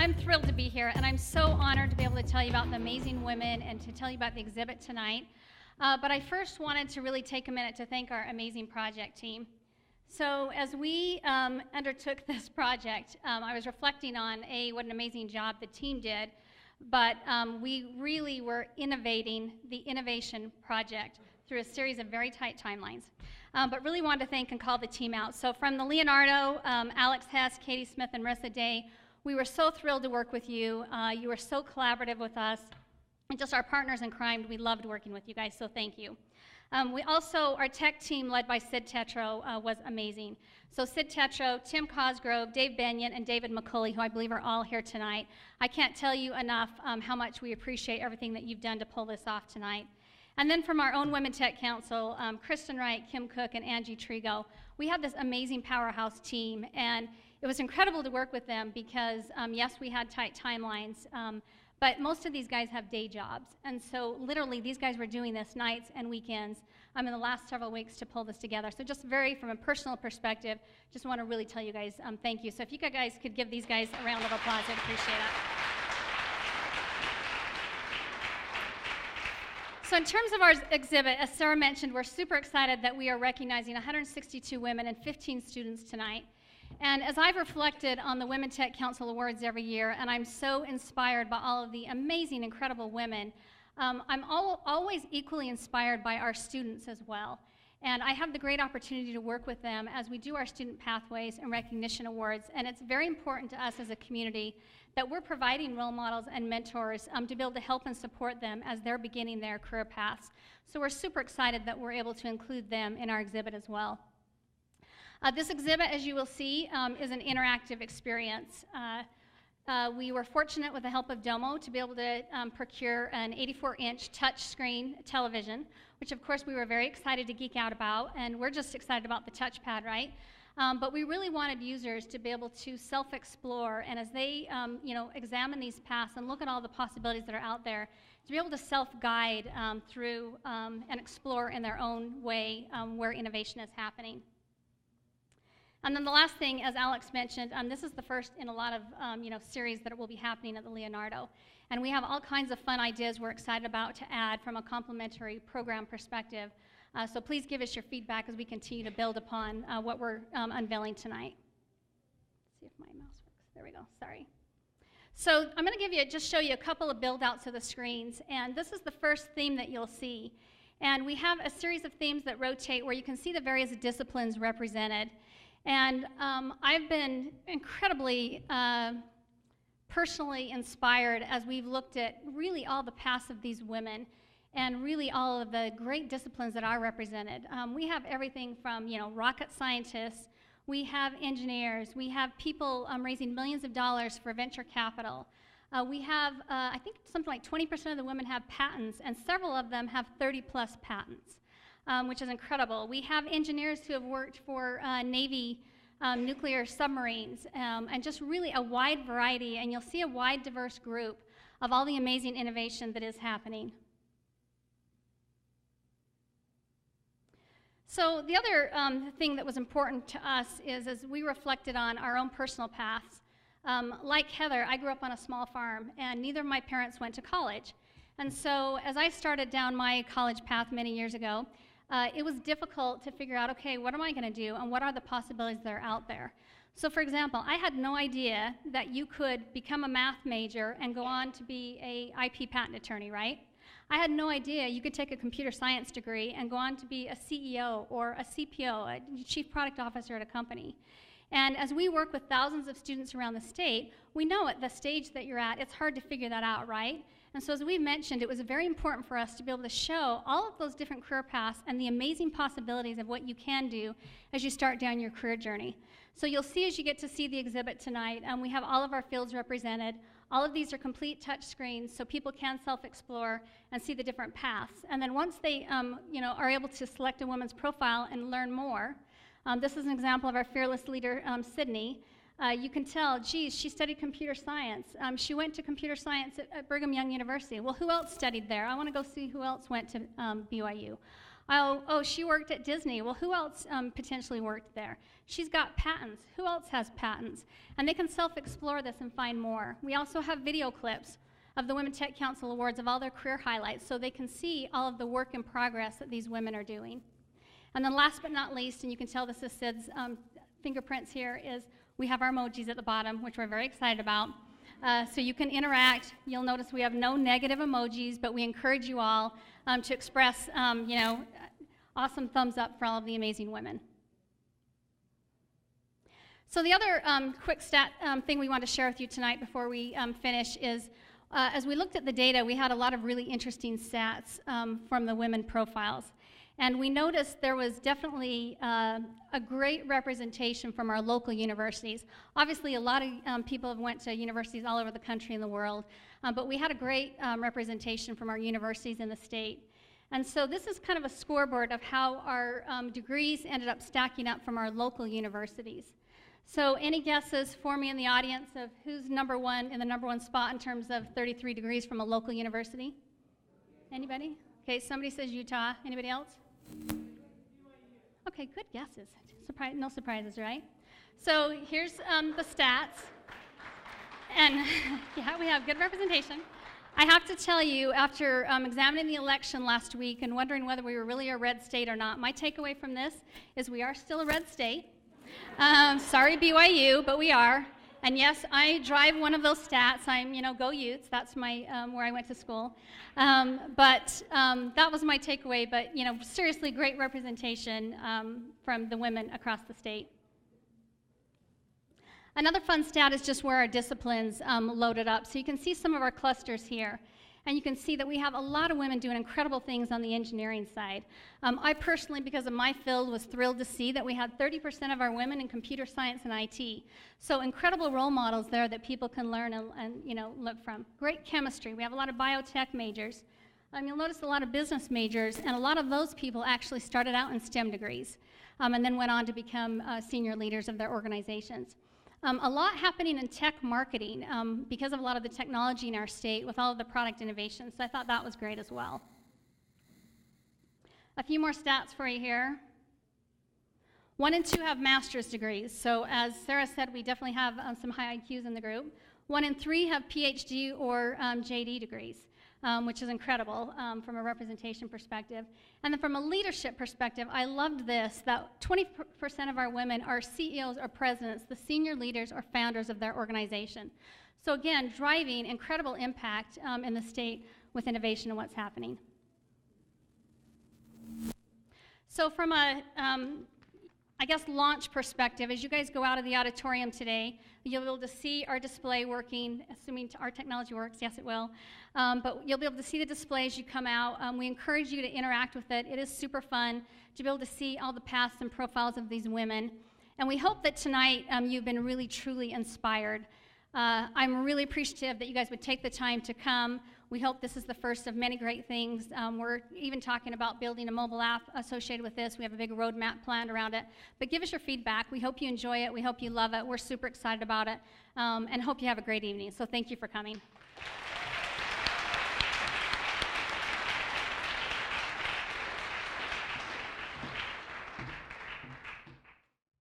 I'm thrilled to be here, and I'm so honored to be able to tell you about the amazing women and to tell you about the exhibit tonight. But I first wanted to really take a minute to thank our amazing project team. So as we undertook this project, I was reflecting on, what an amazing job the team did, but we really were innovating the innovation project through a series of very tight timelines. But really wanted to thank and call the team out. So from the Leonardo, Alex Hess, Katie Smith, and Marissa Day, we were so thrilled to work with you. You were so collaborative with us. And just our partners in crime, we loved working with you guys, so thank you. We also, our tech team led by Sid Tetro was amazing. So Sid Tetro, Tim Cosgrove, Dave Benyon, and David McCulley, who I believe are all here tonight. I can't tell you enough how much we appreciate everything that you've done to pull this off tonight. And then from our own Women Tech Council, Kristen Wright, Kim Cook, and Angie Trigo, we have this amazing powerhouse team, and it was incredible to work with them because, yes, we had tight timelines, but most of these guys have day jobs. And so literally these guys were doing this nights and weekends in the last several weeks to pull this together. So just from a personal perspective, just want to really tell you guys thank you. So if you guys could give these guys a round of applause, I'd appreciate it. So in terms of our exhibit, as Sarah mentioned, we're super excited that we are recognizing 162 women and 15 students tonight. And as I've reflected on the Women Tech Council Awards every year, and I'm so inspired by all of the amazing, incredible women, I'm always equally inspired by our students as well. And I have the great opportunity to work with them as we do our student pathways and recognition awards. And it's very important to us as a community that we're providing role models and mentors to be able to help and support them as they're beginning their career paths. So we're super excited that we're able to include them in our exhibit as well. This exhibit, as you will see, is an interactive experience. We were fortunate with the help of Domo to be able to procure an 84-inch touchscreen television, which of course we were very excited to geek out about, and we're just excited about the touchpad, right? But we really wanted users to be able to self-explore, and as they examine these paths and look at all the possibilities that are out there, to be able to self-guide through and explore in their own way where innovation is happening. And then the last thing, as Alex mentioned, this is the first in a lot of series that will be happening at the Leonardo. And we have all kinds of fun ideas we're excited about to add from a complementary program perspective. So please give us your feedback as we continue to build upon what we're unveiling tonight. Let's see if my mouse works. There we go, sorry. So I'm going to just show you a couple of build-outs of the screens. And this is the first theme that you'll see. And we have a series of themes that rotate where you can see the various disciplines represented. And I've been incredibly personally inspired as we've looked at really all the paths of these women and really all of the great disciplines that are represented. We have everything from rocket scientists, we have engineers, we have people raising millions of dollars for venture capital. We have, I think something like 20% of the women have patents, and several of them have 30+ patents. Which is incredible. We have engineers who have worked for Navy nuclear submarines, and just really a wide variety, and you'll see a wide, diverse group of all the amazing innovation that is happening. So the other thing that was important to us is as we reflected on our own personal paths, like Heather, I grew up on a small farm, and neither of my parents went to college. And so as I started down my college path many years ago, it was difficult to figure out, okay, what am I going to do, and what are the possibilities that are out there? So for example, I had no idea that you could become a math major and go on to be a IP patent attorney, right? I had no idea you could take a computer science degree and go on to be a CEO or a CPO, a chief product officer at a company. And as we work with thousands of students around the state, we know at the stage that you're at, it's hard to figure that out, right? And so as we mentioned, it was very important for us to be able to show all of those different career paths and the amazing possibilities of what you can do as you start down your career journey. So you'll see as you get to see the exhibit tonight, we have all of our fields represented. All of these are complete touch screens, so people can self-explore and see the different paths. And then once they are able to select a woman's profile and learn more, this is an example of our fearless leader, Sydney. You can tell, geez, she studied computer science. She went to computer science at Brigham Young University. Well, who else studied there? I want to go see who else went to BYU. Oh, she worked at Disney. Well, who else potentially worked there? She's got patents. Who else has patents? And they can self-explore this and find more. We also have video clips of the Women Tech Council Awards of all their career highlights, so they can see all of the work in progress that these women are doing. And then last but not least, and you can tell this is Sid's fingerprints here, is we have our emojis at the bottom, which we're very excited about. So you can interact. You'll notice we have no negative emojis, but we encourage you all to express, awesome thumbs up for all of the amazing women. So the other quick stat thing we want to share with you tonight before we finish is, as we looked at the data, we had a lot of really interesting stats from the women profiles. And we noticed there was definitely a great representation from our local universities. Obviously, a lot of people have went to universities all over the country and the world, but we had a great representation from our universities in the state. And so this is kind of a scoreboard of how our degrees ended up stacking up from our local universities. So any guesses for me in the audience of who's number one in the number one spot in terms of 33 degrees from a local university? Anybody? Okay, somebody says Utah. Anybody else? Okay, good guesses. No surprises, right? So here's the stats. And yeah, we have good representation. I have to tell you, after examining the election last week and wondering whether we were really a red state or not, my takeaway from this is we are still a red state. Sorry, BYU, but we are. And yes, I drive one of those stats. I'm, go Utes. That's my where I went to school. But that was my takeaway. But seriously, great representation from the women across the state. Another fun stat is just where our disciplines loaded up. So you can see some of our clusters here. And you can see that we have a lot of women doing incredible things on the engineering side. I personally, because of my field, was thrilled to see that we had 30% of our women in computer science and IT. So incredible role models there that people can learn and look from. Great chemistry. We have a lot of biotech majors. You'll notice a lot of business majors, and a lot of those people actually started out in STEM degrees and then went on to become senior leaders of their organizations. A lot happening in tech marketing because of a lot of the technology in our state with all of the product innovations. So I thought that was great as well. A few more stats for you here. 1 and 2 have master's degrees. So as Sarah said, we definitely have some high IQs in the group. 1 and 3 have PhD or JD degrees, which is incredible from a representation perspective. And then from a leadership perspective, I loved this, that 20% of our women are CEOs or presidents, the senior leaders or founders of their organization. So again, driving incredible impact in the state with innovation and what's happening. So from a, launch perspective, as you guys go out of the auditorium today, you'll be able to see our display working, assuming our technology works. Yes, it will. But you'll be able to see the display as you come out. We encourage you to interact with it. It is super fun to be able to see all the paths and profiles of these women. And we hope that tonight you've been really, truly inspired. I'm really appreciative that you guys would take the time to come. We hope this is the first of many great things. We're even talking about building a mobile app associated with this. We have a big roadmap planned around it. But give us your feedback. We hope you enjoy it. We hope you love it. We're super excited about it and hope you have a great evening. So thank you for coming.